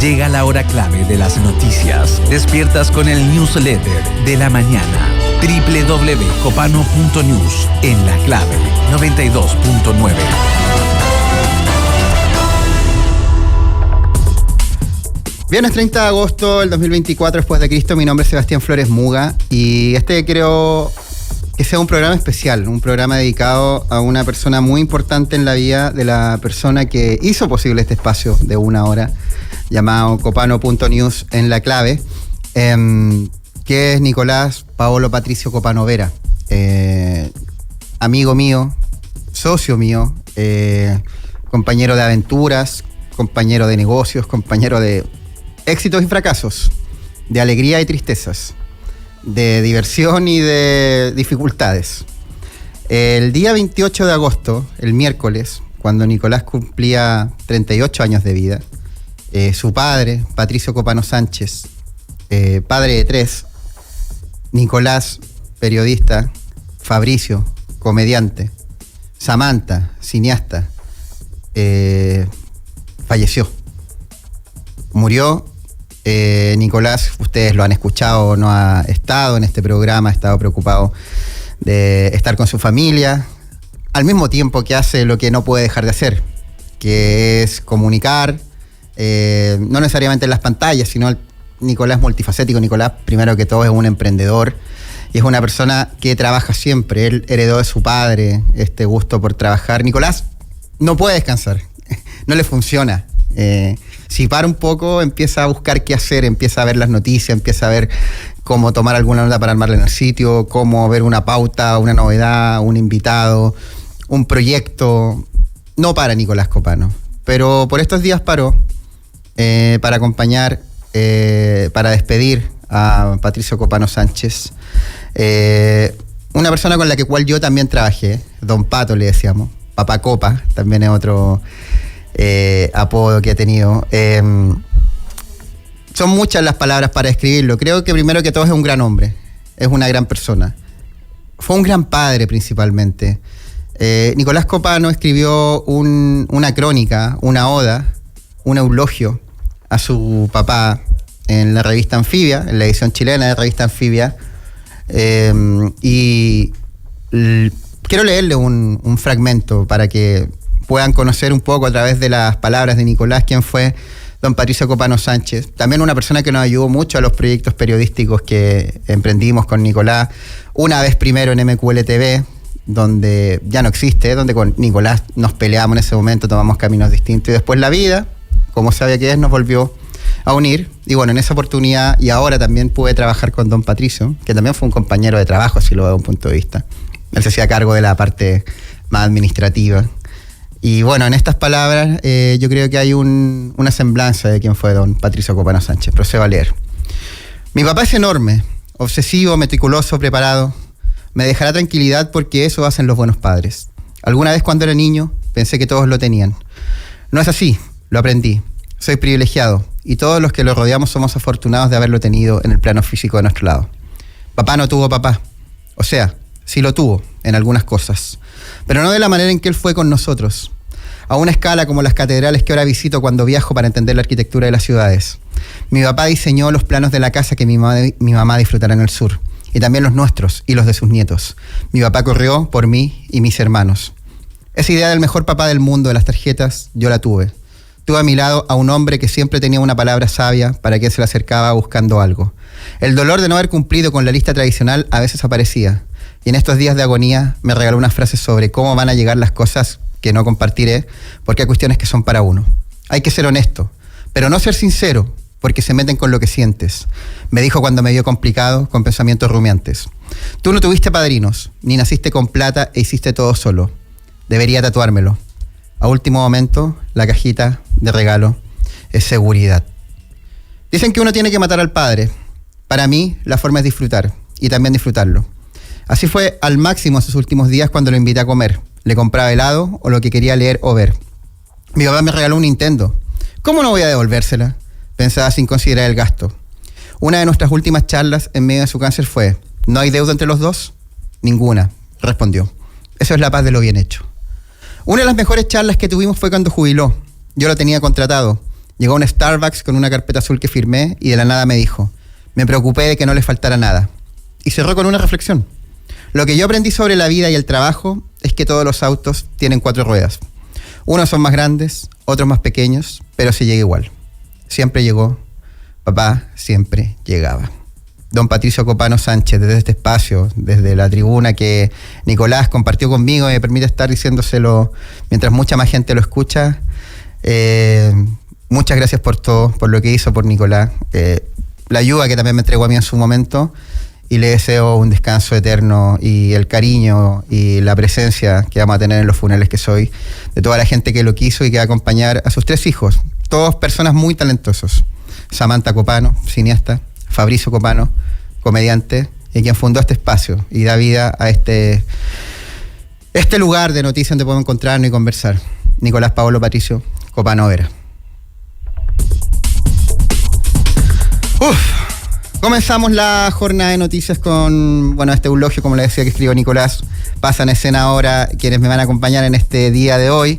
Llega la hora clave de las noticias. Despiertas con el newsletter de la mañana. www.copano.news en la clave 92.9. Viernes 30 de agosto del 2024, después de Cristo. Mi nombre es Sebastián Flores Muga y creo que sea un programa especial, un programa dedicado a una persona muy importante en la vida de la persona que hizo posible este espacio de una hora llamado Copano.news en la clave, que es Nicolás Paolo Patricio Copano Vera, amigo mío, socio mío, compañero de aventuras, compañero de negocios, compañero de éxitos y fracasos, de alegría y tristezas, de diversión y de dificultades. El día 28 de agosto, el miércoles, cuando Nicolás cumplía 38 años de vida, su padre, Patricio Copano Sánchez, padre de 3, Nicolás, periodista, Fabricio, comediante, Samantha, cineasta, falleció. Murió. Nicolás, ustedes lo han escuchado, no ha estado en este programa, ha estado preocupado de estar con su familia, al mismo tiempo que hace lo que no puede dejar de hacer, que es comunicar, no necesariamente en las pantallas, sino Nicolás multifacético. Nicolás, primero que todo, es un emprendedor y es una persona que trabaja siempre. Él heredó de su padre este gusto por trabajar. Nicolás no puede descansar, no le funciona. Si para un poco, empieza a buscar qué hacer, empieza a ver las noticias, empieza a ver cómo tomar alguna nota para armarla en el sitio, cómo ver una pauta, una novedad, un invitado, un proyecto. No para Nicolás Copano, pero por estos días paró para acompañar, para despedir a Patricio Copano Sánchez, una persona con la cual yo también trabajé, Don Pato le decíamos, Papá Copa, también es otro apodo que ha tenido. Son muchas las palabras para describirlo. Creo que primero que todo es un gran hombre, es una gran persona. Fue un gran padre principalmente. Nicolás Copano escribió una crónica, una oda, un eulogio a su papá en la revista Anfibia, en la edición chilena de revista Anfibia. Y quiero leerle un fragmento para que puedan conocer un poco a través de las palabras de Nicolás quién fue don Patricio Copano Sánchez. También una persona que nos ayudó mucho a los proyectos periodísticos que emprendimos con Nicolás. Una vez primero en MQLTV, donde ya no existe, donde con Nicolás nos peleamos en ese momento, tomamos caminos distintos. Y después la vida, como sabe que es, nos volvió a unir. Y bueno, en esa oportunidad, y ahora también pude trabajar con don Patricio, que también fue un compañero de trabajo, si lo veo de un punto de vista. Él se hacía cargo de la parte más administrativa. Y bueno, en estas palabras yo creo que hay una semblanza de quién fue don Patricio Copano Sánchez. Procedo a leer. Mi papá es enorme, obsesivo, meticuloso, preparado. Me dejará tranquilidad porque eso hacen los buenos padres. Alguna vez cuando era niño pensé que todos lo tenían. No es así, lo aprendí. Soy privilegiado y todos los que lo rodeamos somos afortunados de haberlo tenido en el plano físico de nuestro lado. Papá no tuvo papá. O sea, sí lo tuvo en algunas cosas, pero no de la manera en que él fue con nosotros. A una escala como las catedrales que ahora visito cuando viajo para entender la arquitectura de las ciudades. Mi papá diseñó los planos de la casa que mi mamá disfrutará en el sur, y también los nuestros y los de sus nietos. Mi papá corrió por mí y mis hermanos. Esa idea del mejor papá del mundo de las tarjetas, yo la tuve. Tuve a mi lado a un hombre que siempre tenía una palabra sabia para quien se le acercaba buscando algo. El dolor de no haber cumplido con la lista tradicional a veces aparecía, y en estos días de agonía me regaló unas frases sobre cómo van a llegar las cosas que no compartiré, porque hay cuestiones que son para uno. Hay que ser honesto, pero no ser sincero, porque se meten con lo que sientes. Me dijo cuando me vio complicado, con pensamientos rumiantes. Tú no tuviste padrinos, ni naciste con plata e hiciste todo solo. Debería tatuármelo. A último momento, la cajita de regalo es seguridad. Dicen que uno tiene que matar al padre. Para mí, la forma es disfrutar, y también disfrutarlo. Así fue al máximo sus últimos días cuando lo invité a comer. Le compraba helado o lo que quería leer o ver. Mi papá me regaló un Nintendo. ¿Cómo no voy a devolvérsela? Pensaba sin considerar el gasto. Una de nuestras últimas charlas en medio de su cáncer fue: ¿no hay deuda entre los dos? Ninguna, respondió. Eso es la paz de lo bien hecho. Una de las mejores charlas que tuvimos fue cuando jubiló. Yo lo tenía contratado. Llegó a un Starbucks con una carpeta azul que firmé y de la nada me dijo: me preocupé de que no le faltara nada. Y cerró con una reflexión: lo que yo aprendí sobre la vida y el trabajo es que todos los autos tienen 4 ruedas. Unos son más grandes, otros más pequeños, pero se llega igual. Siempre llegó. Papá siempre llegaba. Don Patricio Copano Sánchez, desde este espacio, desde la tribuna que Nicolás compartió conmigo, me permite estar diciéndoselo mientras mucha más gente lo escucha. Muchas gracias por todo, por lo que hizo por Nicolás, la ayuda que también me entregó a mí en su momento, y le deseo un descanso eterno y el cariño y la presencia que vamos a tener en los funerales que soy, de toda la gente que lo quiso y que va a acompañar a sus 3 hijos, todos personas muy talentosos. Samantha Copano, cineasta; Fabricio Copano, comediante, y quien fundó este espacio y da vida a este lugar de noticias donde podemos encontrarnos y conversar. Nicolás Paolo Patricio Copano Vera. Comenzamos la jornada de noticias con, este eulogio, como le decía, que escribió Nicolás. Pasan escena ahora quienes me van a acompañar en este día de hoy.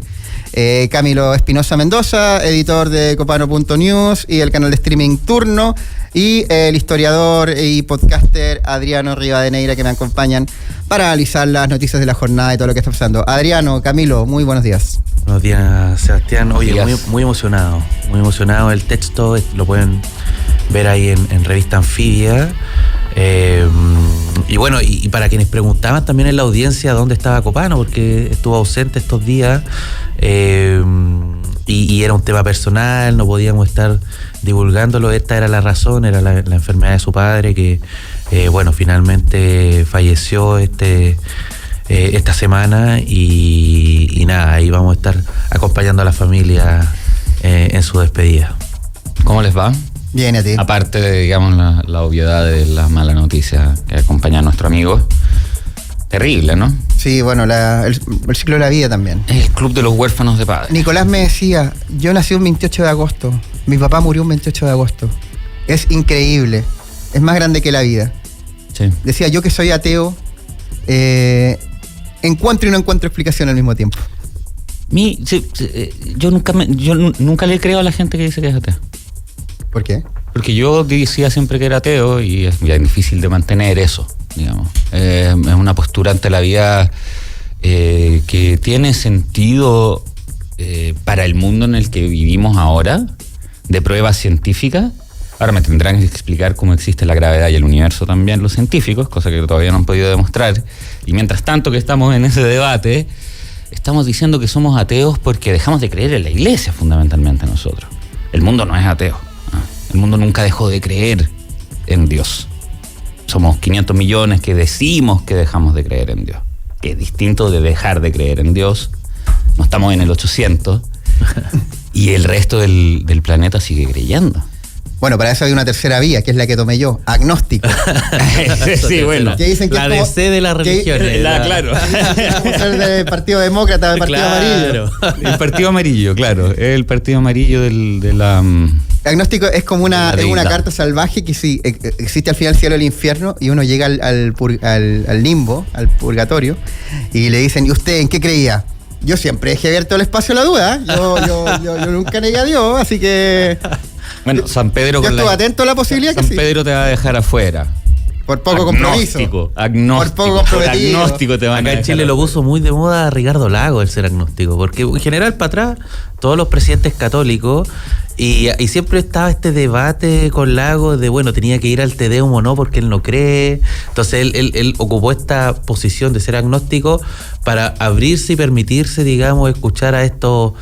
Camilo Espinosa Mendoza, editor de Copano.news y el canal de streaming Turno, y el historiador y podcaster Adriano Rivadeneira, que me acompañan para analizar las noticias de la jornada y todo lo que está pasando. Adriano, Camilo, muy buenos días. Buenos días, Sebastián. Oye, muy emocionado el texto, lo pueden ver ahí en Revista Anfibia. Y para quienes preguntaban también en la audiencia dónde estaba Copano, porque estuvo ausente estos días, y era un tema personal, no podíamos estar divulgándolo. Esta era la razón, era la enfermedad de su padre, que finalmente falleció esta semana, y nada, ahí vamos a estar acompañando a la familia en su despedida. ¿Cómo les va? Bien, a ti. Aparte de, digamos, la obviedad de la mala noticia que acompaña a nuestro amigo. Terrible, ¿no? Sí, el ciclo de la vida también. El club de los huérfanos de padre. Nicolás me decía: yo nací un 28 de agosto, mi papá murió un 28 de agosto. Es increíble, es más grande que la vida. Sí. Decía: yo que soy ateo, encuentro y no encuentro explicación al mismo tiempo. Yo nunca le creo a la gente que dice que es ateo. ¿Por qué? Porque yo decía siempre que era ateo y es bien difícil de mantener eso, digamos. Es una postura ante la vida que tiene sentido para el mundo en el que vivimos ahora, de pruebas científicas. Ahora me tendrán que explicar cómo existe la gravedad y el universo también los científicos, cosa que todavía no han podido demostrar. Y mientras tanto que estamos en ese debate, estamos diciendo que somos ateos porque dejamos de creer en la iglesia, fundamentalmente nosotros. El mundo no es ateo. El mundo nunca dejó de creer en Dios. Somos 500 millones que decimos que dejamos de creer en Dios, que es distinto de dejar de creer en Dios. No estamos en el 800 y el resto del planeta sigue creyendo. Bueno, para eso hay una tercera vía, que es la que tomé yo: agnóstico. Sí, bueno. Que dicen que la DC de las religiones. Claro. Como ser del Partido Demócrata, del Partido Amarillo. El Partido Amarillo, claro. El Partido Amarillo de la... Agnóstico es como una carta salvaje que sí, existe al final el cielo y el infierno, y uno llega al limbo, al purgatorio, y le dicen: ¿y usted en qué creía? Yo siempre dejé abierto el espacio a la duda. Yo nunca negué a Dios, así que... Bueno, San Pedro... Yo estuve atento a la posibilidad que sí. San Pedro te va a dejar afuera. Por poco compromiso. Agnóstico. Por poco comprometido. Agnóstico te van a dejar. Acá en Chile lo puso muy de moda Ricardo Lagos el ser agnóstico, porque en general para atrás todos los presidentes católicos, y siempre estaba este debate con Lagos de, tenía que ir al Te Deum o no, porque él no cree. Entonces él ocupó esta posición de ser agnóstico para abrirse y permitirse, digamos, escuchar a estos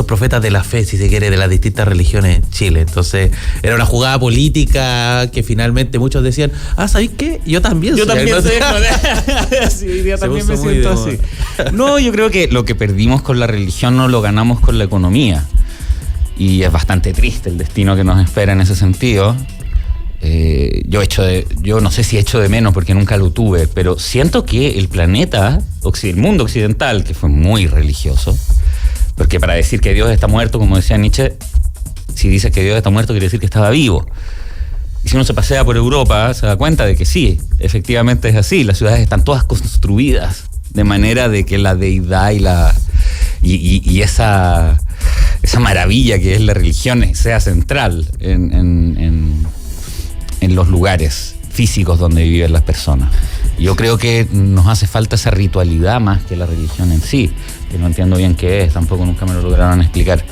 profetas de la fe, si se quiere, de las distintas religiones en Chile. Entonces era una jugada política que finalmente muchos decían: ¿sabéis qué? Yo también soy sí, yo también me siento así. No, yo creo que lo que perdimos con la religión no lo ganamos con la economía, y es bastante triste el destino que nos espera en ese sentido. Yo no sé si echo de menos, porque nunca lo tuve, pero siento que el planeta, el mundo occidental, que fue muy religioso, porque para decir que Dios está muerto, como decía Nietzsche, si dices que Dios está muerto quiere decir que estaba vivo. Y si uno se pasea por Europa, se da cuenta de que sí, efectivamente es así. Las ciudades están todas construidas de manera de que la deidad y esa esa maravilla que es la religión sea central en los lugares físicos donde viven las personas. Yo creo que nos hace falta esa ritualidad más que la religión en sí, que no entiendo bien qué es, tampoco nunca me lo lograron explicar.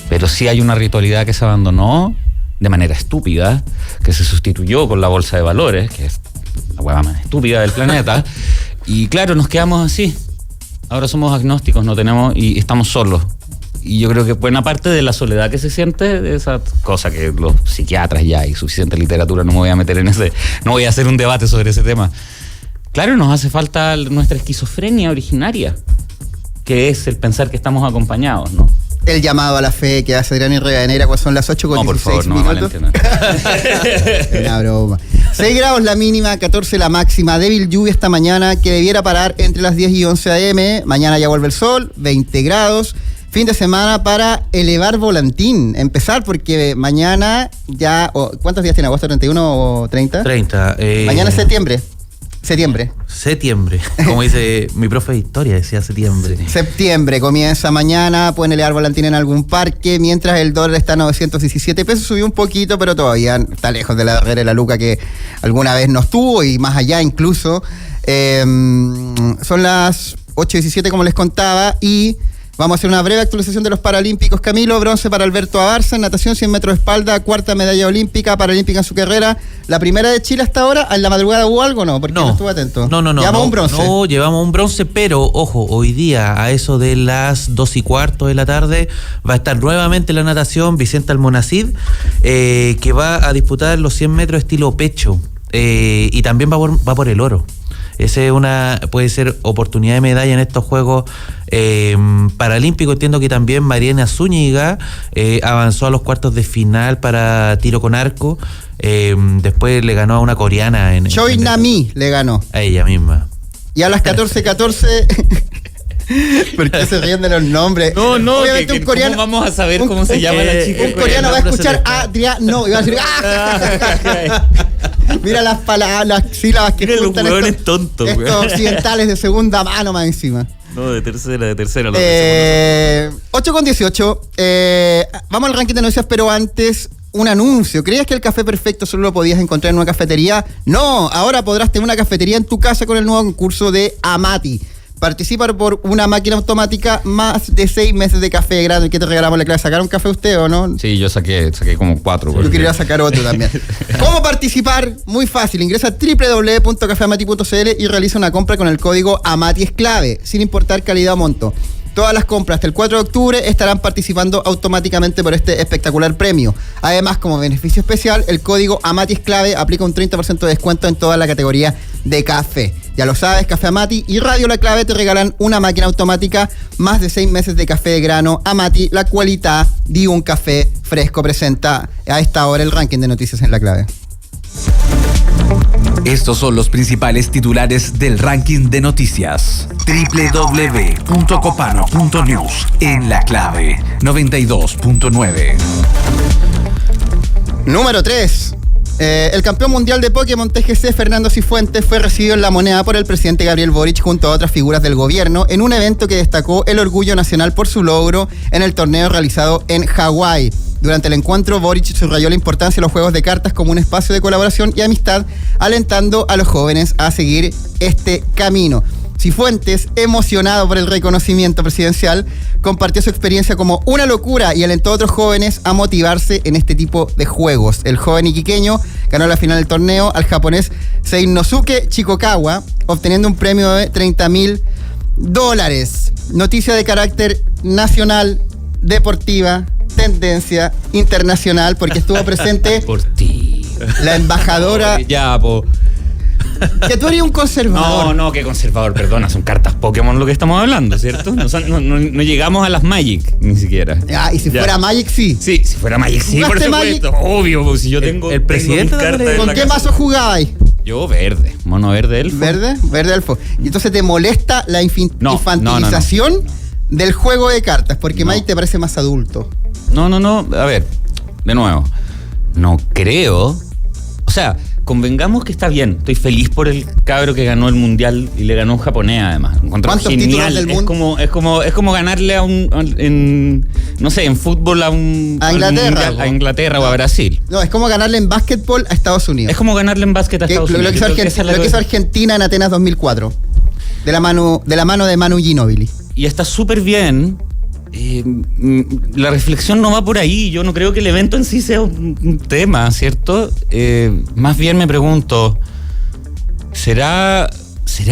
Pero sí hay una ritualidad que se abandonó de manera estúpida, que se sustituyó con la bolsa de valores, que es la hueá más estúpida del planeta, y claro, nos quedamos así. Ahora somos agnósticos, no tenemos, y estamos solos. Y yo creo que buena parte de la soledad que se siente, de esa cosa que los psiquiatras ya hay suficiente literatura, no me voy a meter en ese, no voy a hacer un debate sobre ese tema. Claro, nos hace falta nuestra esquizofrenia originaria, que es el pensar que estamos acompañados, ¿no? El llamado a la fe que hace Adrián y Rivadeneira cuando son las 8:16 no, por favor, no minutos. Una broma. 6 grados la mínima, 14 la máxima. Débil lluvia esta mañana que debiera parar entre las 10 y 11 a.m. Mañana ya vuelve el sol, 20 grados. Fin de semana para elevar volantín. Empezar porque mañana ya... ¿Cuántos días tiene agosto? ¿31 o 30? 30. Mañana es septiembre. Septiembre. Como dice mi profe de historia, decía septiembre. Septiembre comienza mañana, pueden elevar volantín en algún parque, mientras el dólar está a 917 pesos, subió un poquito, pero todavía está lejos de la barrera de la luca que alguna vez nos tuvo y más allá incluso. Son las 8:17 como les contaba y vamos a hacer una breve actualización de los Paralímpicos. Camilo, bronce para Alberto Abarza, en natación 100 metros de espalda, cuarta medalla olímpica, paralímpica en su carrera. La primera de Chile hasta ahora, ¿en la madrugada hubo algo o no? Porque no estuve atento. No. Llevamos un bronce. No, llevamos un bronce, pero ojo, hoy día a eso de las 2:15 de la tarde va a estar nuevamente la natación Vicente Almonacid, que va a disputar los 100 metros estilo pecho, y también va por el oro. Esa puede ser oportunidad de medalla en estos Juegos Paralímpicos. Entiendo que también Mariana Zúñiga avanzó a los cuartos de final para tiro con arco. Después le ganó a una coreana Choi Nami le ganó. A ella misma. Y a las 14:14... ¿Por qué se ríen de los nombres? No, obviamente un coreano. ¿Cómo vamos a saber cómo se llama la chica? Un coreano va a escuchar Adriano y va a decir mira las palabras, las sílabas que juntan estos occidentales de segunda mano más encima. No, de tercera. 8:18. Vamos al ranking de noticias, pero antes un anuncio. ¿Creías que el café perfecto solo lo podías encontrar en una cafetería? No, ahora podrás tener una cafetería en tu casa con el nuevo concurso de Amati. Participa por una máquina automática, más de 6 meses de café grande. ¿Qué te regalamos? ¿Le sacaron café a usted o no? Sí, yo saqué como 4. Yo quería sacar otro también. ¿Cómo participar? Muy fácil. Ingresa a www.cafeamati.cl y realiza una compra con el código AMATI es clave, sin importar calidad o monto. Todas las compras hasta el 4 de octubre estarán participando automáticamente por este espectacular premio. Además, como beneficio especial, el código AMATI es clave aplica un 30% de descuento en toda la categoría de café. Ya lo sabes, Café Amati y Radio La Clave te regalan una máquina automática, más de 6 meses de café de grano. Amati, la cualidad de un café fresco, presenta a esta hora el ranking de noticias en La Clave. Estos son los principales titulares del ranking de noticias. www.copano.news en La Clave 92.9. Número 3. El campeón mundial de Pokémon TGC, Fernando Cifuentes, fue recibido en La Moneda por el presidente Gabriel Boric junto a otras figuras del gobierno en un evento que destacó el orgullo nacional por su logro en el torneo realizado en Hawái. Durante el encuentro, Boric subrayó la importancia de los juegos de cartas como un espacio de colaboración y amistad, alentando a los jóvenes a seguir este camino. Cifuentes, emocionado por el reconocimiento presidencial, compartió su experiencia como una locura y alentó a otros jóvenes a motivarse en este tipo de juegos. El joven iquiqueño ganó la final del torneo al japonés Seinosuke Chikokawa, obteniendo un premio de $30,000. Noticia de carácter nacional, deportiva, tendencia internacional, porque estuvo presente por ti, la embajadora. Ya, po. Que tú eres un conservador. No, qué conservador, perdona, son cartas Pokémon lo que estamos hablando, ¿cierto? No llegamos a las Magic, ni siquiera. Y si fuera Magic, sí. Sí, si fuera Magic, sí, por supuesto. Magic? Obvio, pues si yo tengo. El presidente ¿Con qué mazo jugabais? Yo verde, mono verde elfo. Verde elfo. Y entonces te molesta la infantilización del juego de cartas, porque Magic te parece más adulto. No. A ver, de nuevo. No creo. O sea, convengamos que está bien. Estoy feliz por el cabro que ganó el mundial y le ganó un japonés, además. ¿Cuántos títulos del mundo? Es como ganarle no sé, en fútbol a Inglaterra, mundial, a Inglaterra o a Brasil. No, es como ganarle en básquetbol a Estados Unidos. Es como ganarle en básquet a Estados Unidos. Lo que hizo Argentina en Atenas 2004. De la mano de Manu Ginóbili. Y está súper bien. La reflexión no va por ahí. Yo no creo que el evento en sí sea un tema, ¿cierto? Más bien me pregunto, ¿será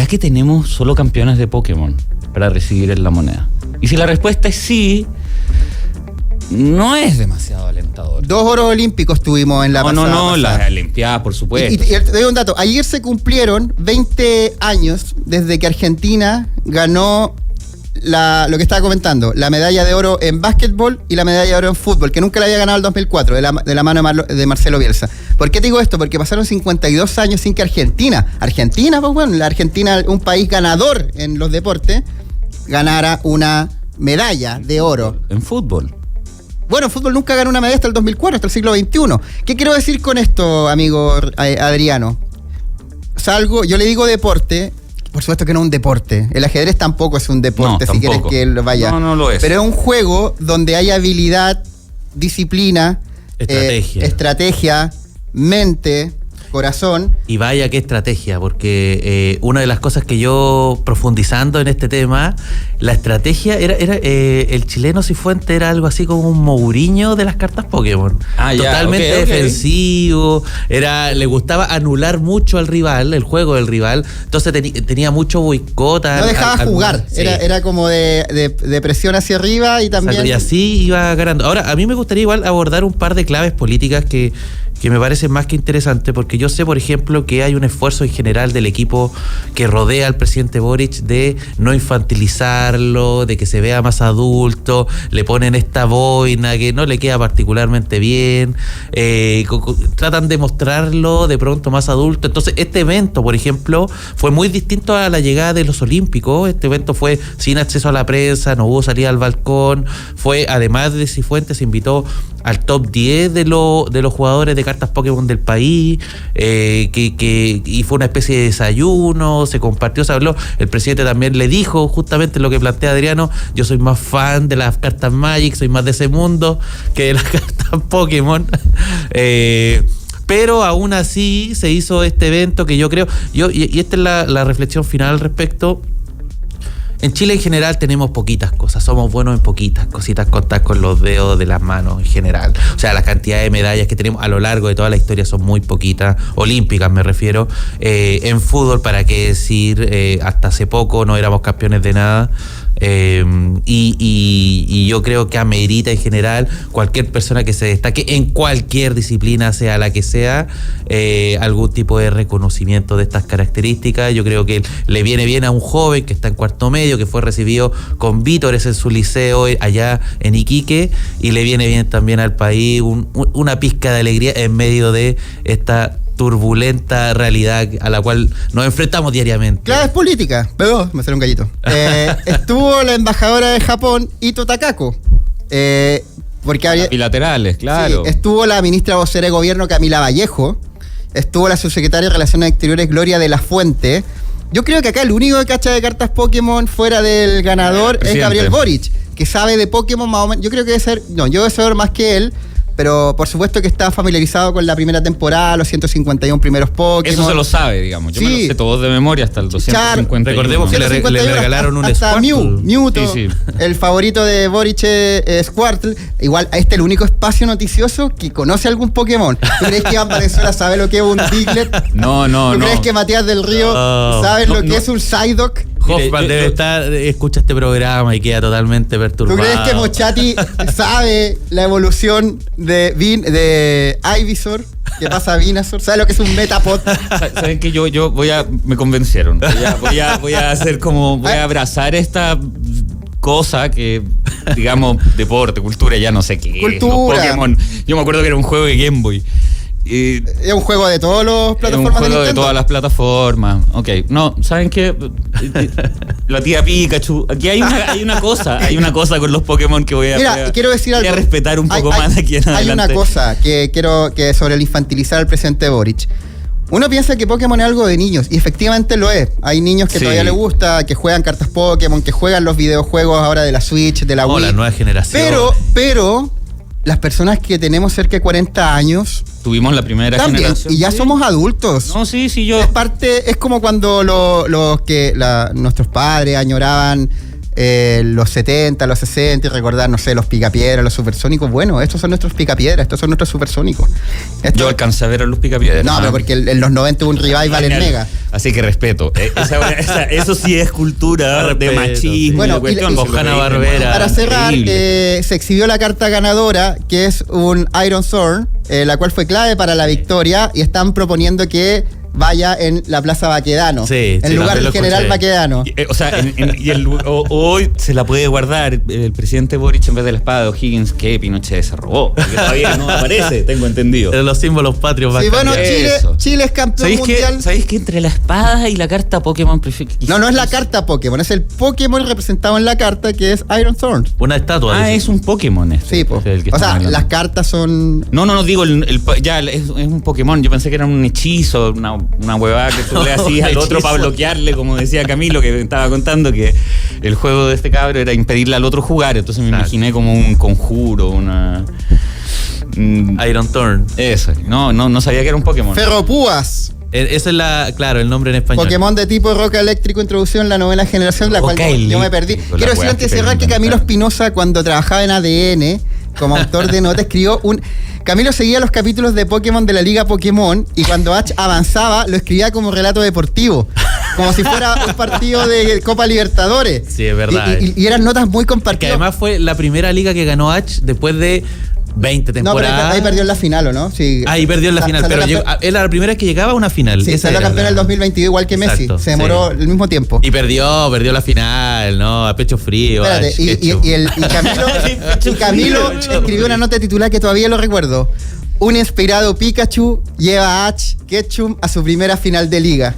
que tenemos solo campeones de Pokémon para recibir en la moneda? Y si la respuesta es sí, no es demasiado alentador. 2 oros olímpicos tuvimos en la pasada. Las Olimpiadas, por supuesto. Y te doy un dato. Ayer se cumplieron 20 años desde que Argentina ganó lo que estaba comentando, la medalla de oro en básquetbol y la medalla de oro en fútbol, que nunca la había ganado el 2004, de la mano de Marcelo Bielsa. ¿Por qué te digo esto? Porque pasaron 52 años sin que Argentina, pues bueno, la Argentina, un país ganador en los deportes, ganara una medalla de oro. En fútbol. Bueno, en fútbol nunca ganó una medalla hasta el 2004, hasta el siglo XXI. ¿Qué quiero decir con esto, amigo Adriano? Yo le digo deporte. Por supuesto que no es un deporte. El ajedrez tampoco es un deporte, no, si quieres que lo vaya. No lo es. Pero es un juego donde hay habilidad, disciplina, estrategia, mente, corazón. Y vaya qué estrategia, porque una de las cosas que yo, profundizando en este tema, la estrategia era el chileno Cifuentes era algo así como un Mourinho de las cartas Pokémon. Totalmente defensivo, le gustaba anular mucho al rival, el juego del rival, entonces tenía mucho boicot. No dejaba jugar, sí. Era como de presión hacia arriba y también... Exacto, y así iba ganando. Ahora, a mí me gustaría igual abordar un par de claves políticas que me parecen más que interesantes, porque yo sé, por ejemplo, que hay un esfuerzo en general del equipo que rodea al presidente Boric de no infantilizarlo, de que se vea más adulto, le ponen esta boina que no le queda particularmente bien, tratan de mostrarlo de pronto más adulto. Entonces, este evento, por ejemplo, fue muy distinto a la llegada de los Olímpicos. Este evento fue sin acceso a la prensa, no hubo salida al balcón, fue, además de Cifuentes, se invitó al top 10 de los jugadores de cartas Pokémon del país, y fue una especie de desayuno, se compartió, se habló. El presidente también le dijo justamente lo que plantea Adriano: yo soy más fan de las cartas Magic, soy más de ese mundo que de las cartas Pokémon. Pero aún así se hizo este evento que yo creo, y esta es la reflexión final al respecto. En Chile en general tenemos poquitas cosas, somos buenos en poquitas cositas contadas con los dedos de las manos en general. O sea, la cantidad de medallas que tenemos a lo largo de toda la historia son muy poquitas, olímpicas me refiero. En fútbol, para qué decir, hasta hace poco no éramos campeones de nada. Y yo creo que amerita en general cualquier persona que se destaque en cualquier disciplina, sea la que sea, algún tipo de reconocimiento de estas características. Yo creo que le viene bien a un joven que está en cuarto medio, que fue recibido con vítores en su liceo allá en Iquique, y le viene bien también al país una pizca de alegría en medio de esta turbulenta realidad a la cual nos enfrentamos diariamente. Claves políticas. Me salió un gallito. Estuvo la embajadora de Japón, Ito Takako. Bilaterales, claro. Sí, estuvo la ministra vocera de gobierno, Camila Vallejo. Estuvo la subsecretaria de Relaciones Exteriores, Gloria de la Fuente. Yo creo que acá el único que cacha de cartas Pokémon fuera del ganador es Gabriel Boric, que sabe de Pokémon más o menos. Yo creo que yo debo saber más que él, pero por supuesto que está familiarizado con la primera temporada, los 151 primeros Pokémon. Eso se lo sabe, digamos. Yo me lo sé todos de memoria hasta el 251. Recordemos que le regalaron un hasta Squirtle. Mewtwo, sí. El favorito de Boric es Squirtle. Igual, este es el único espacio noticioso que conoce algún Pokémon. ¿Tú crees que Iván Valenzuela sabe lo que es un Diglett? No. ¿Tú crees que Matías del Río sabe lo que es un Psyduck? Hoffman escucha este programa y queda totalmente perturbado. ¿Tú crees que Mochati sabe la evolución de Ivysaur? ¿Qué pasa a Venusaur? ¿Sabe lo que es un Metapod? ¿Saben que me convencieron? Voy a hacer como, voy a abrazar esta cosa que, digamos, deporte, cultura, ya no sé qué. Cultura. Pokémon. Yo me acuerdo que era un juego de Game Boy. Es un juego de todas las plataformas. Es un juego de todas las plataformas. Ok, no, ¿saben qué? La tía Pikachu. Aquí hay una cosa con los Pokémon que voy a quiero decir algo. Voy a respetar un poco más aquí en adelante. Hay una cosa que quiero que sobre el infantilizar al presidente Boric. Uno piensa que Pokémon es algo de niños, y efectivamente lo es. Hay niños que todavía les gusta, que juegan cartas Pokémon, que juegan los videojuegos ahora de la Switch, de la Wii. La nueva generación. Pero las personas que tenemos cerca de 40 años... Tuvimos la primera también, generación. y ya somos adultos. No, sí, yo... Es como cuando nuestros padres añoraban los 70, los 60 y recordar, no sé, los picapiedras, los supersónicos. Bueno, estos son nuestros picapiedras, estos son nuestros supersónicos. Yo alcancé a ver a los picapiedras. No, pero porque en los 90 hubo un revival en Mega. Así que respeto. Eso sí es cultura de machismo. Bueno, cuestión. Con Hanna-Barbera. Para cerrar, se exhibió la carta ganadora, que es un Iron Sword, la cual fue clave para la victoria, y están proponiendo que vaya en la Plaza Baquedano, en lugar del General Baquedano. Hoy se la puede guardar el presidente Boric en vez de la espada de O'Higgins que Pinochet se robó, porque todavía no aparece, tengo entendido. Pero los símbolos patrios. Sí, bueno, Chile es campeón mundial. ¿Sabéis que entre la espada y la carta Pokémon No es la carta Pokémon, es el Pokémon representado en la carta, que es Iron Thorn. Una estatua. Es un Pokémon este. Sí, o sea, las cartas son... No, digo, es un Pokémon. Yo pensé que era un hechizo, una huevada que tú le hacías al otro para bloquearle, como decía Camilo, que estaba contando que el juego de este cabro era impedirle al otro jugar. Entonces me imaginé como un conjuro, una... Iron Thorn. Eso, no sabía que era un Pokémon. Ferropúas. Ese es el nombre en español. Pokémon de tipo roca eléctrico introducido en la novena generación, la cual yo me perdí. Quiero decir antes de cerrar que Camilo Espinosa, cuando trabajaba en ADN como autor de notas, escribió Camilo seguía los capítulos de Pokémon de la Liga Pokémon, y cuando Ash avanzaba lo escribía como relato deportivo, como si fuera un partido de Copa Libertadores. Sí, es verdad. Y eran notas muy compartidas. Que además fue la primera liga que ganó Ash después de 20 temporadas. No, pero ahí perdió en la final, ¿o no? Sí. Ahí perdió en la final, pero era la primera vez que llegaba a una final. Sí, salió campeón en el 2022 igual que Messi. Se demoró el mismo tiempo. Y perdió la final, ¿no? A pecho frío. Espérate, y Camilo escribió una nota titular que todavía lo recuerdo. Un inspirado Pikachu lleva a Ash Ketchum a su primera final de liga.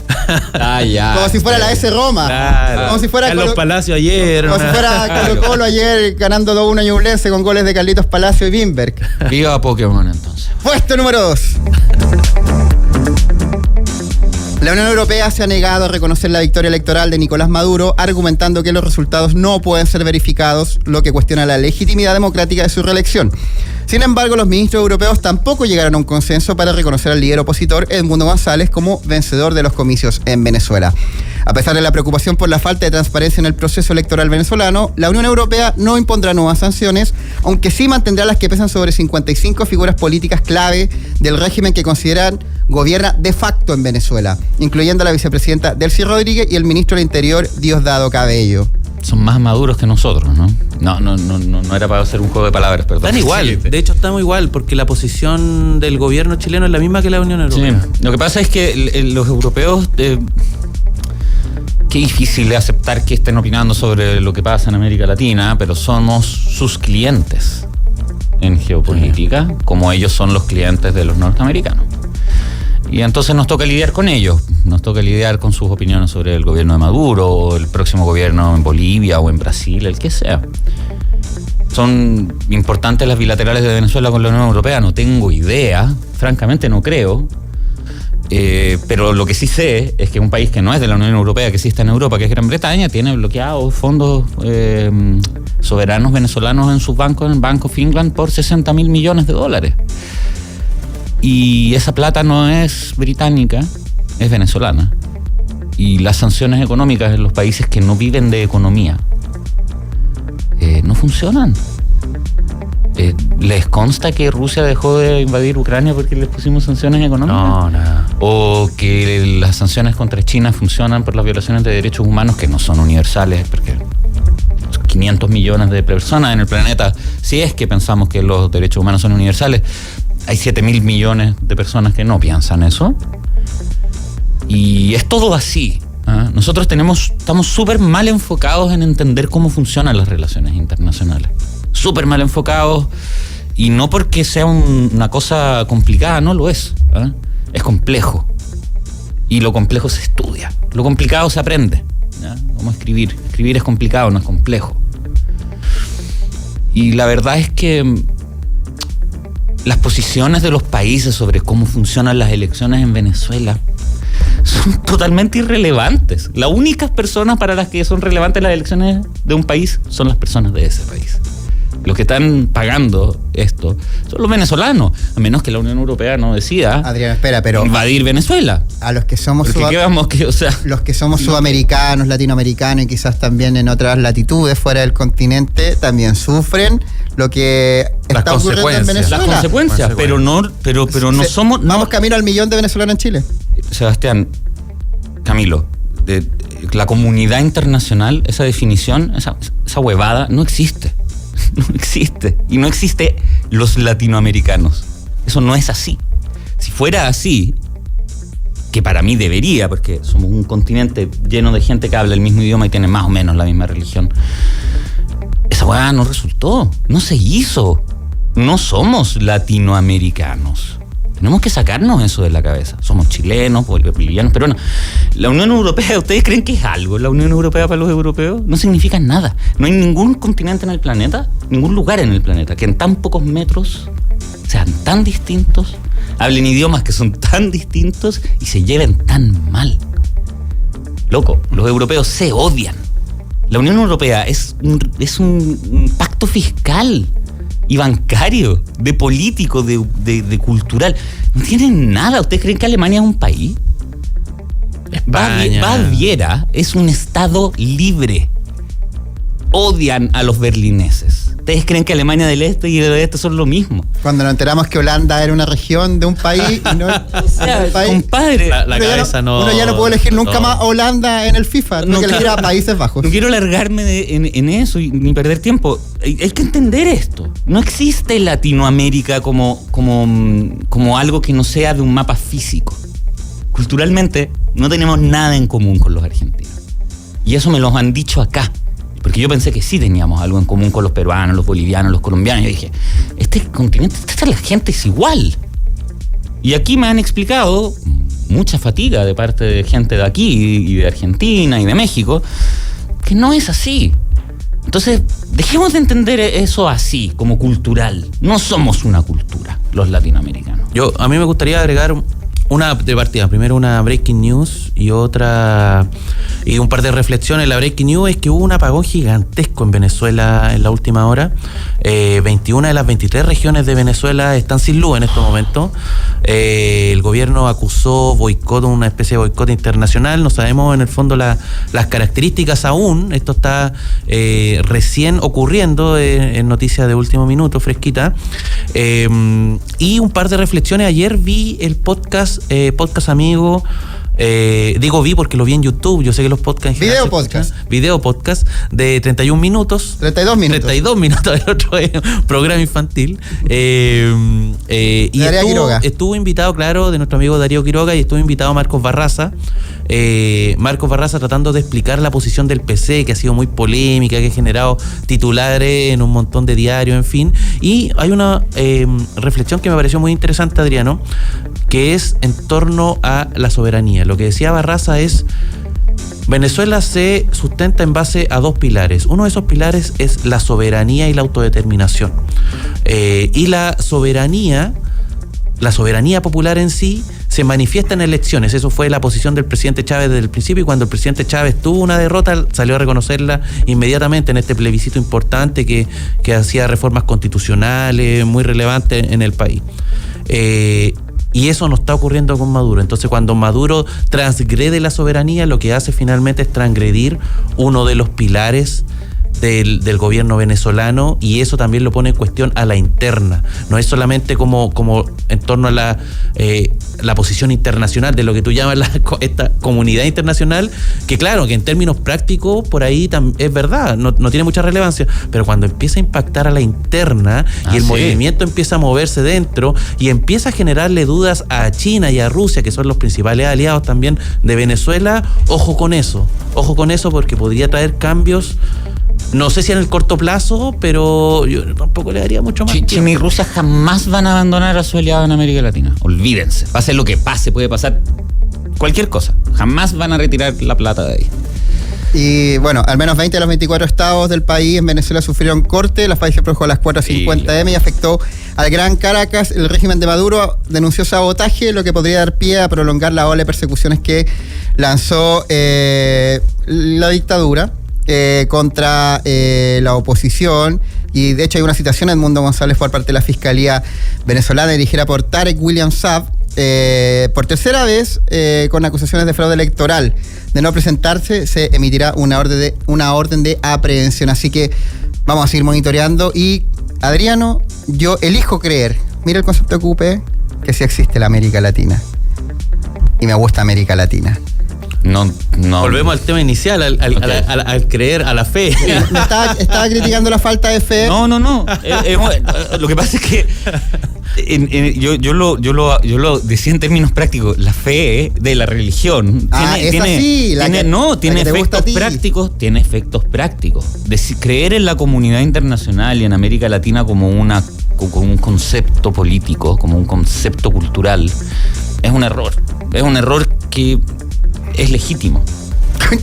Como si fuera la S Roma. Claro. Como si fuera Carlos Palacio ayer. Como si fuera Colo-Colo ayer ganando 2-1 a Ñublense con goles de Carlitos Palacio y Bimberg. Viva Pokémon entonces. Puesto número 2. La Unión Europea se ha negado a reconocer la victoria electoral de Nicolás Maduro, argumentando que los resultados no pueden ser verificados, lo que cuestiona la legitimidad democrática de su reelección. Sin embargo, los ministros europeos tampoco llegaron a un consenso para reconocer al líder opositor Edmundo González como vencedor de los comicios en Venezuela. A pesar de la preocupación por la falta de transparencia en el proceso electoral venezolano, la Unión Europea no impondrá nuevas sanciones, aunque sí mantendrá las que pesan sobre 55 figuras políticas clave del régimen que consideran gobierna de facto en Venezuela, incluyendo a la vicepresidenta Delcy Rodríguez y el ministro del Interior Diosdado Cabello. Son más maduros que nosotros, ¿no? No era para hacer un juego de palabras, perdón. Están igual, de hecho estamos igual, porque la posición del gobierno chileno es la misma que la Unión Europea. Sí. Lo que pasa es que los europeos... Qué difícil de aceptar que estén opinando sobre lo que pasa en América Latina, pero somos sus clientes en geopolítica, como ellos son los clientes de los norteamericanos. Y entonces nos toca lidiar con ellos, nos toca lidiar con sus opiniones sobre el gobierno de Maduro, o el próximo gobierno en Bolivia o en Brasil, el que sea. ¿Son importantes las bilaterales de Venezuela con la Unión Europea? No tengo idea, francamente no creo. Pero lo que sí sé es que un país que no es de la Unión Europea, que sí está en Europa, que es Gran Bretaña, tiene bloqueados fondos soberanos venezolanos en sus bancos, en el Bank of England, por $60.000 millones. Y esa plata no es británica, es venezolana. Y las sanciones económicas en los países que no viven de economía no funcionan. ¿Les consta que Rusia dejó de invadir Ucrania porque les pusimos sanciones económicas? No. ¿O que las sanciones contra China funcionan por las violaciones de derechos humanos que no son universales? Porque 500 millones de personas en el planeta, si es que pensamos que los derechos humanos son universales, hay 7.000 millones de personas que no piensan eso. Y es todo así. Nosotros estamos súper mal enfocados en entender cómo funcionan las relaciones internacionales. Súper mal enfocados, y no porque sea una cosa complicada, no lo es. Es complejo, y lo complejo se estudia, lo complicado se aprende. Como escribir es complicado, no es complejo. Y la verdad es que las posiciones de los países sobre cómo funcionan las elecciones en Venezuela son totalmente irrelevantes. Las únicas personas para las que son relevantes las elecciones de un país son las personas de ese país. Los que están pagando esto son los venezolanos, a menos que la Unión Europea no decida invadir Venezuela. A los que somos los que somos sudamericanos, latinoamericanos y quizás también en otras latitudes fuera del continente también sufren lo que está ocurriendo en Venezuela. Las consecuencias, pero no somos. Vamos camino al 1 millón de venezolanos en Chile. Sebastián, Camilo, la comunidad internacional, esa definición, esa huevada, no existe. No existe. Y no existe los latinoamericanos. Eso no es así. Si fuera así, que para mí debería, porque somos un continente lleno de gente que habla el mismo idioma y tiene más o menos la misma religión, esa huevada no resultó. No se hizo. No somos latinoamericanos. Tenemos que sacarnos eso de la cabeza. Somos chilenos, bolivianos, peruanos. La Unión Europea, ¿ustedes creen que es algo la Unión Europea para los europeos? No significa nada. No hay ningún continente en el planeta, ningún lugar en el planeta que en tan pocos metros sean tan distintos, hablen idiomas que son tan distintos y se lleven tan mal. Loco, los europeos se odian. La Unión Europea es un pacto fiscal y bancario, de político, de cultural. No tienen nada. ¿Ustedes creen que Alemania es un país? Baviera es un estado libre. Odian a los berlineses. ¿Ustedes creen que Alemania del Este y del Oeste son lo mismo? Cuando nos enteramos que Holanda era una región de un país y no o sea, país. Compadre, uno ya no puede elegir nunca más Holanda en el FIFA, no que elegir a Países Bajos. No quiero alargarme en eso ni perder tiempo. Hay que entender esto. No existe Latinoamérica como algo que no sea de un mapa físico. Culturalmente no tenemos nada en común con los argentinos. Y eso me lo han dicho acá. Porque yo pensé que sí teníamos algo en común con los peruanos, los bolivianos, los colombianos. Yo dije, este continente, la gente es igual. Y aquí me han explicado, mucha fatiga de parte de gente de aquí y de Argentina y de México, que no es así. Entonces, dejemos de entender eso así, como cultural. No somos una cultura, los latinoamericanos. A mí me gustaría agregar una de partida. Primero una breaking news y un par de reflexiones. La breaking news es que hubo un apagón gigantesco en Venezuela en la última hora. 21 de las 23 regiones de Venezuela están sin luz en estos momentos. El gobierno acusó boicot, una especie de boicot internacional. No sabemos en el fondo las características aún. Esto está recién ocurriendo, en noticias de último minuto, fresquita. Y un par de reflexiones. Ayer vi el podcast amigo. Digo vi porque lo vi en YouTube. Yo sé que los podcasts... Video podcast de 31 minutos. 32 minutos. 32 minutos. El otro es programa infantil. Y estuvo invitado, claro, de nuestro amigo Darío Quiroga, y estuvo invitado Marcos Barraza. Marcos Barraza tratando de explicar la posición del PC, que ha sido muy polémica, que ha generado titulares en un montón de diarios, en fin. Y hay una reflexión que me pareció muy interesante, Adriano, que es en torno a la soberanía. Lo que decía Barraza es: Venezuela se sustenta en base a dos pilares. Uno de esos pilares es la soberanía y la autodeterminación. Y la soberanía popular en sí se manifiesta en elecciones. Eso fue la posición del presidente Chávez desde el principio, y cuando el presidente Chávez tuvo una derrota salió a reconocerla inmediatamente en este plebiscito importante que hacía reformas constitucionales muy relevantes en el país. Y eso no está ocurriendo con Maduro. Entonces, cuando Maduro transgrede la soberanía, lo que hace finalmente es transgredir uno de los pilares del gobierno venezolano, y eso también lo pone en cuestión a la interna. No es solamente como en torno a la posición internacional de lo que tú llamas esta comunidad internacional, que claro, que en términos prácticos por ahí es verdad, no tiene mucha relevancia, pero cuando empieza a impactar a la interna y el movimiento empieza a moverse dentro y empieza a generarle dudas a China y a Rusia, que son los principales aliados también de Venezuela, ojo con eso, porque podría traer cambios. No sé si en el corto plazo, pero yo tampoco le daría mucho más. China y Rusia jamás van a abandonar a su aliado en América Latina. Olvídense. Pase lo que pase, puede pasar cualquier cosa. Jamás van a retirar la plata de ahí. Y bueno, al menos 20 de los 24 estados del país en Venezuela sufrieron corte. La FAI se produjo a las 4:50 m y afectó al Gran Caracas. El régimen de Maduro denunció sabotaje, lo que podría dar pie a prolongar la ola de persecuciones que lanzó la dictadura contra la oposición. Y de hecho hay una citación en Edmundo González por parte de la Fiscalía venezolana dirigida por Tarek William Saab, por tercera vez con acusaciones de fraude electoral. De no presentarse, se emitirá una orden de aprehensión. Así que vamos a seguir monitoreando. Y, Adriano, yo elijo creer, mira el concepto que ocupé, que sí existe la América Latina. Y me gusta América Latina. No. Volvemos al tema inicial, al creer, a la fe. Estaba criticando la falta de fe. No. Lo que pasa es que yo lo decía en términos prácticos. La fe de la religión tiene efectos prácticos. Creer en la comunidad internacional y en América Latina como un concepto político, como un concepto cultural, es un error. Es un error que es legítimo.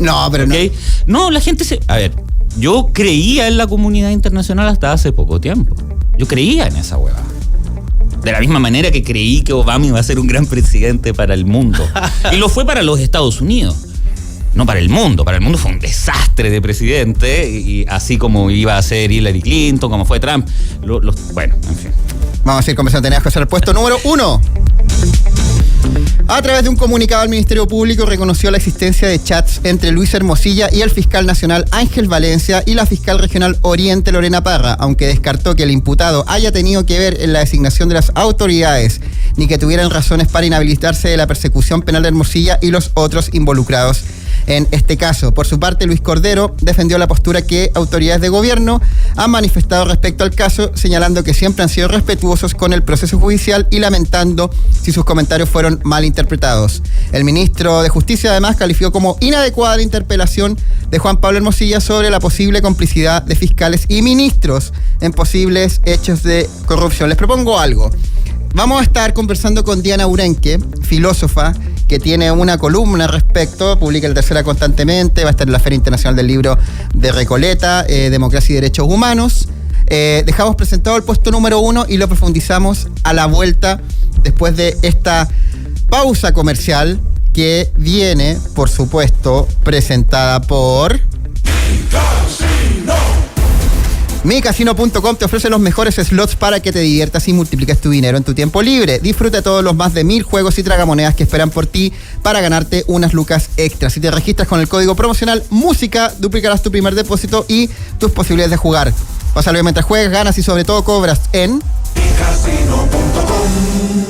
No, pero ¿okay? No, la gente A ver, yo creía en la comunidad internacional hasta hace poco tiempo. Yo creía en esa hueva. De la misma manera que creí que Obama iba a ser un gran presidente para el mundo. Y lo fue para los Estados Unidos. No para el mundo. Para el mundo fue un desastre de presidente. Y así como iba a ser Hillary Clinton, como fue Trump. Bueno, en fin. Vamos a ir conversando. Tenías que hacer el puesto número 1. A través de un comunicado, el Ministerio Público reconoció la existencia de chats entre Luis Hermosilla y el fiscal nacional Ángel Valencia y la fiscal regional Oriente Lorena Parra, aunque descartó que el imputado haya tenido que ver en la designación de las autoridades ni que tuvieran razones para inhabilitarse de la persecución penal de Hermosilla y los otros involucrados en este caso. Por su parte, Luis Cordero defendió la postura que autoridades de gobierno han manifestado respecto al caso, señalando que siempre han sido respetuosos con el proceso judicial y lamentando si sus comentarios fueron mal interpretados. El ministro de Justicia además calificó como inadecuada la interpelación de Juan Pablo Hermosilla sobre la posible complicidad de fiscales y ministros en posibles hechos de corrupción. Les propongo algo. Vamos a estar conversando con Diana Urenque, filósofa, que tiene una columna al respecto, publica el Tercera constantemente, va a estar en la Feria Internacional del Libro de Recoleta, Democracia y Derechos Humanos. Dejamos presentado el puesto número 1 y lo profundizamos a la vuelta después de esta pausa comercial que viene, por supuesto, presentada por... MiCasino.com te ofrece los mejores slots para que te diviertas y multipliques tu dinero en tu tiempo libre. Disfruta de todos los más de 1000 juegos y tragamonedas que esperan por ti para ganarte unas lucas extras. Si te registras con el código promocional MÚSICA, duplicarás tu primer depósito y tus posibilidades de jugar. Pásalo bien mientras juegas, ganas y sobre todo cobras en... MiCasino.com.